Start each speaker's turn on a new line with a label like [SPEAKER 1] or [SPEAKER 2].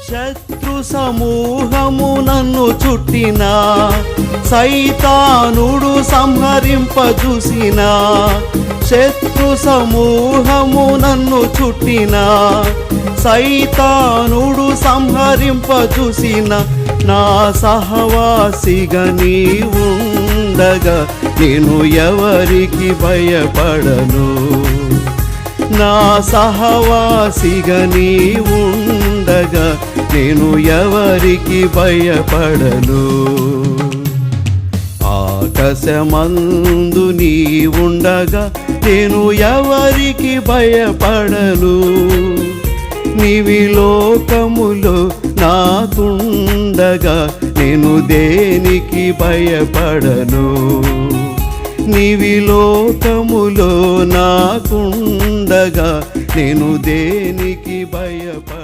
[SPEAKER 1] శత్రు సమూహము నన్ను చుట్టిన, సైతానుడు సంహరింపజూసిన. శత్రు సమూహము నన్ను చుట్టిన, సైతానుడు సంహరింపజూసిన. నా సహవాసిగా నీ ఉండగా నేను ఎవరికి భయపడను. నా సహవాసిగా నీ ఉండగా నేను ఎవరికి భయపడను. ఆకాశమందు నీ ఉండగా నేను ఎవరికి భయపడను. నీవి లోకములో నాకుండగా నేను దేనికి భయపడను. నీవి లోకములో నాకుండగా నేను దేనికి భయపడను.